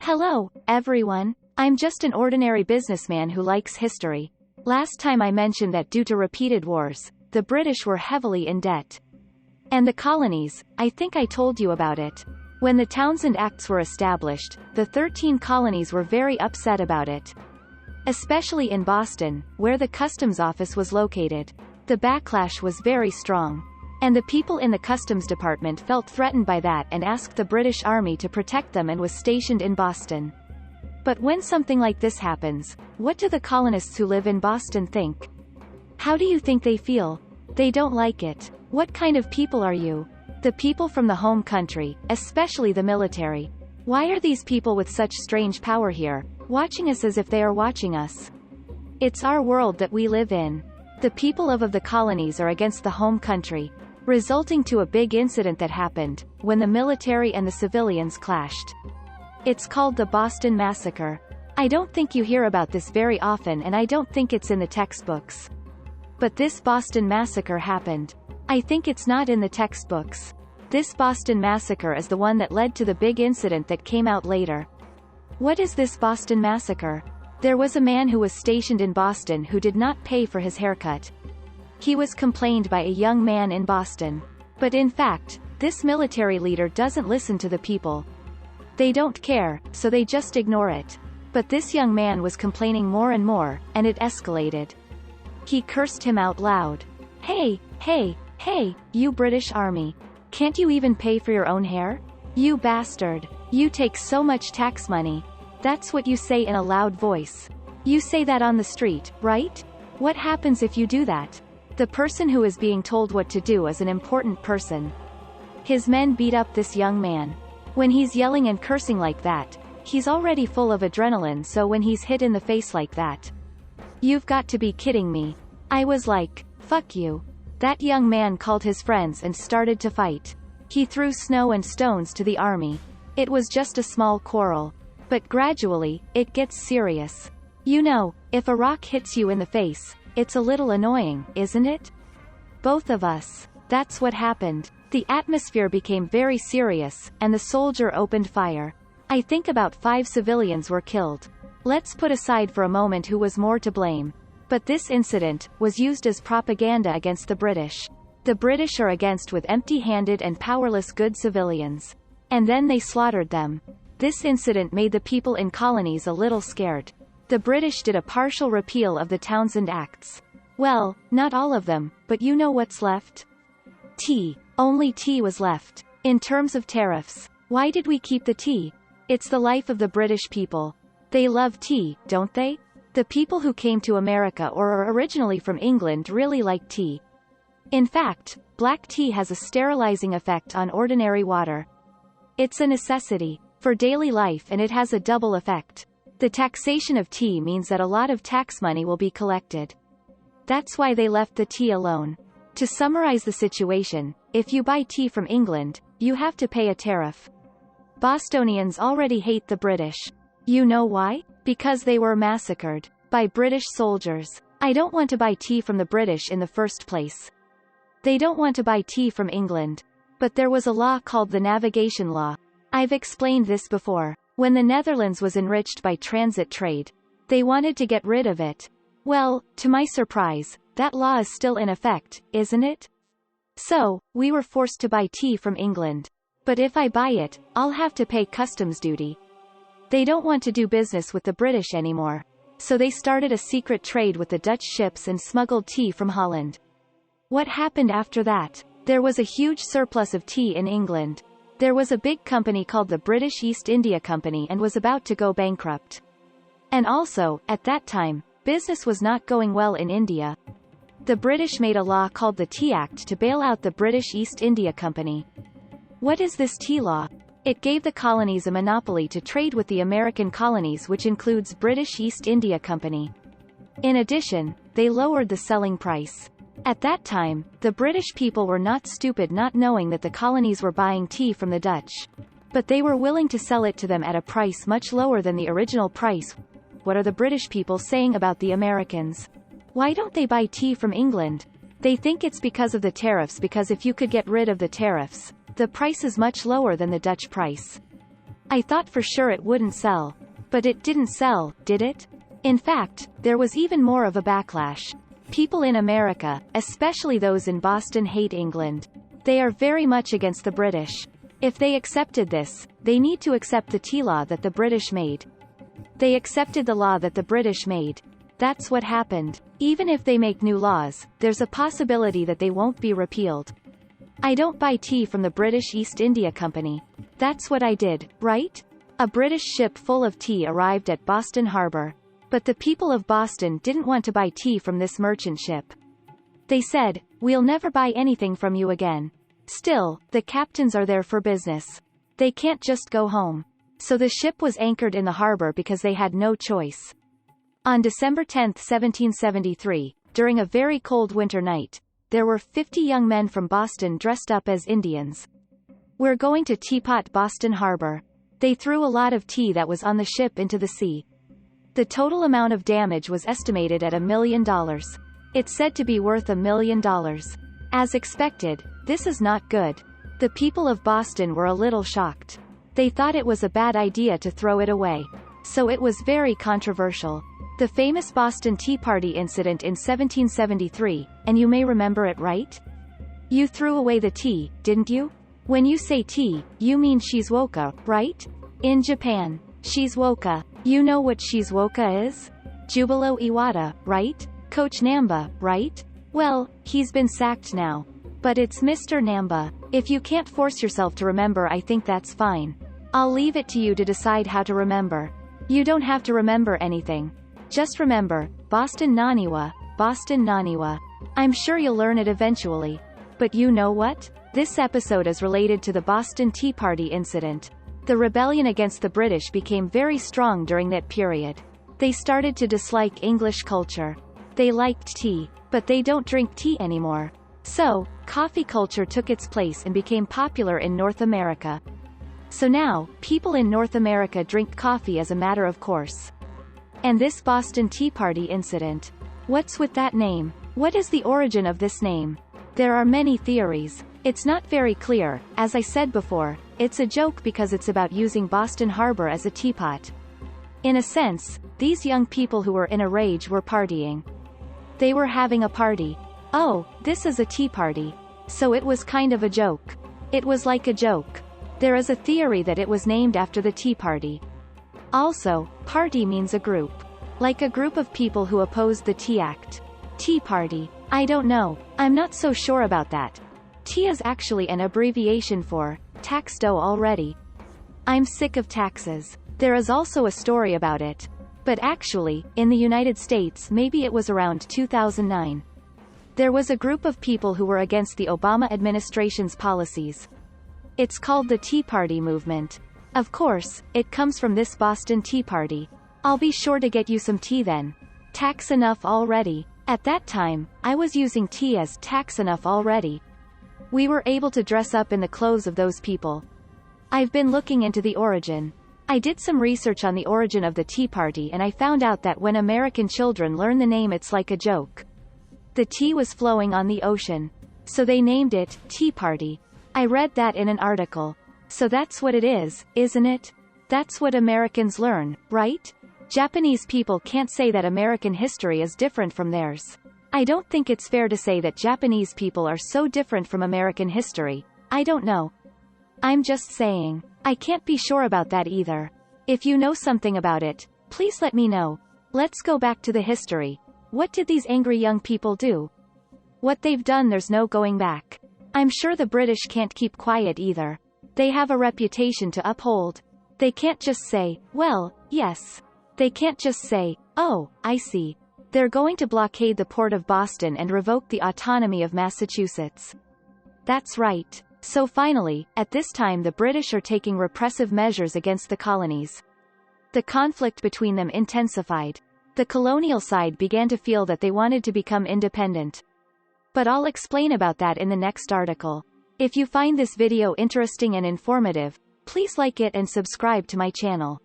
Hello, everyone. I'm just an ordinary businessman who likes history. Last time I mentioned that due to repeated wars, the British were heavily in debt. And the colonies, I think I told you about it. When the Townshend Acts were established, the 13 colonies were very upset about it. Especially in Boston, where the customs office was located. The backlash was very strong. And the people in the customs department felt threatened by that and asked the British Army to protect them and was stationed in Boston. But when something like this happens, what do the colonists who live in Boston think? How do you think they feel? They don't like it. What kind of people are you? The people from the home country, especially the military. Why are these people with such strange power here, watching us as if they are watching us? It's our world that we live in. The people of the colonies are against the home country, resulting to a big incident that happened, when the military and the civilians clashed. It's called the Boston Massacre. I don't think you hear about this very often and I don't think it's in the textbooks. But this Boston Massacre happened. I think it's not in the textbooks. This Boston Massacre is the one that led to the big incident that came out later. What is this Boston Massacre? There was a man who was stationed in Boston who did not pay for his haircut. He was complained by a young man in Boston. But in fact, this military leader doesn't listen to the people. They don't care, so they just ignore it. But this young man was complaining more and more, and it escalated. He cursed him out loud. Hey, you British Army. Can't you even pay for your own hair? You bastard. You take so much tax money. That's what you say in a loud voice. You say that on the street, right? What happens if you do that? The person who is being told what to do is an important person. His men beat up this young man. When he's yelling and cursing like that, he's already full of adrenaline, so when he's hit in the face like that. You've got to be kidding me. I was like, fuck you. That young man called his friends and started to fight. He threw snow and stones to the army. It was just a small quarrel. But gradually, it gets serious. You know, if a rock hits you in the face, it's a little annoying, isn't it? Both of us. That's what happened. The atmosphere became very serious, and the soldier opened fire. I think about 5 civilians were killed. Let's put aside for a moment who was more to blame. But this incident was used as propaganda against the British. The British are against with empty-handed and powerless good civilians. And then they slaughtered them. This incident made the people in colonies a little scared. The British did a partial repeal of the Townshend Acts. Well, not all of them, but you know what's left? Tea. Only tea was left. In terms of tariffs. Why did we keep the tea? It's the life of the British people. They love tea, don't they? The people who came to America or are originally from England really like tea. In fact, black tea has a sterilizing effect on ordinary water. It's a necessity for daily life and it has a double effect. The taxation of tea means that a lot of tax money will be collected. That's why they left the tea alone. To summarize the situation, if you buy tea from England, you have to pay a tariff. Bostonians already hate the British. You know why? Because they were massacred by British soldiers. I don't want to buy tea from the British in the first place. They don't want to buy tea from England. But there was a law called the Navigation Law. I've explained this before. When the Netherlands was enriched by transit trade, they wanted to get rid of it. Well, to my surprise, that law is still in effect, isn't it? So, we were forced to buy tea from England. But if I buy it, I'll have to pay customs duty. They don't want to do business with the British anymore. So they started a secret trade with the Dutch ships and smuggled tea from Holland. What happened after that? There was a huge surplus of tea in England. There was a big company called the British East India Company and was about to go bankrupt. And also, at that time, business was not going well in India. The British made a law called the Tea Act to bail out the British East India Company. What is this tea law? It gave the colonies a monopoly to trade with the American colonies, which includes British East India Company. In addition, they lowered the selling price. At that time, the British people were not stupid not knowing that the colonies were buying tea from the Dutch. But they were willing to sell it to them at a price much lower than the original price. What are the British people saying about the Americans? Why don't they buy tea from England? They think it's because of the tariffs, because if you could get rid of the tariffs, the price is much lower than the Dutch price. I thought for sure it wouldn't sell. But it didn't sell, did it? In fact, there was even more of a backlash. People in America, especially those in Boston, hate England. They are very much against the British. If they accepted this, they need to accept the tea law that the British made. They accepted the law that the British made. That's what happened. Even if they make new laws, there's a possibility that they won't be repealed. I don't buy tea from the British East India Company. That's what I did, right? A British ship full of tea arrived at Boston Harbor. But the people of Boston didn't want to buy tea from this merchant ship. They said, "We'll never buy anything from you again." Still, the captains are there for business. They can't just go home. So the ship was anchored in the harbor because they had no choice. On December 10, 1773, during a very cold winter night, there were 50 young men from Boston dressed up as Indians. "We're going to Teapot Boston Harbor." They threw a lot of tea that was on the ship into the sea. The total amount of damage was estimated at $1 million. It's said to be worth $1 million. As expected, this is not good. The people of Boston were a little shocked. They thought it was a bad idea to throw it away. So it was very controversial. The famous Boston Tea Party incident in 1773, and you may remember it, right? You threw away the tea, didn't you? When you say tea, you mean shizuoka, right? In Japan, shizuoka. You know what shizuoka is? Jubilo Iwata, right? Coach Namba, right? Well, he's been sacked now. But it's Mr. Namba. If you can't force yourself to remember, I think that's fine. I'll leave it to you to decide how to remember. You don't have to remember anything. Just remember, Boston Naniwa, Boston Naniwa. I'm sure you'll learn it eventually. But you know what? This episode is related to the Boston Tea Party incident. The rebellion against the British became very strong during that period. They started to dislike English culture. They liked tea, but they don't drink tea anymore. So, coffee culture took its place and became popular in North America. So now, people in North America drink coffee as a matter of course. And this Boston Tea Party incident. What's with that name? What is the origin of this name? There are many theories. It's not very clear. As I said before, it's a joke because it's about using Boston Harbor as a teapot. In a sense, these young people who were in a rage were partying. They were having a party. Oh, this is a tea party. So it was kind of a joke. It was like a joke. There is a theory that it was named after the Tea Party. Also, party means a group. Like a group of people who opposed the Tea Act. Tea Party. I don't know. I'm not so sure about that. Tea is actually an abbreviation for tax dough already. I'm sick of taxes. There is also a story about it. But actually, in the United States, maybe it was around 2009. There was a group of people who were against the Obama administration's policies. It's called the Tea Party movement. Of course, it comes from this Boston Tea Party. I'll be sure to get you some tea then. Tax enough already. At that time, I was using tea as tax enough already. We were able to dress up in the clothes of those people. I've been looking into the origin. I did some research on the origin of the Tea Party and I found out that when American children learn the name, it's like a joke. The tea was flowing on the ocean. So they named it Tea Party. I read that in an article. So that's what it is, isn't it? That's what Americans learn, right? Japanese people can't say that American history is different from theirs. I don't think it's fair to say that Japanese people are so different from American history. I don't know. I'm just saying. I can't be sure about that either. If you know something about it, please let me know. Let's go back to the history. What did these angry young people do? What they've done, there's no going back. I'm sure the British can't keep quiet either. They have a reputation to uphold. They can't just say, well, yes. They can't just say, oh, I see. They're going to blockade the port of Boston and revoke the autonomy of Massachusetts. That's right. So finally, at this time the British are taking repressive measures against the colonies. The conflict between them intensified. The colonial side began to feel that they wanted to become independent. But I'll explain about that in the next article. If you find this video interesting and informative, please like it and subscribe to my channel.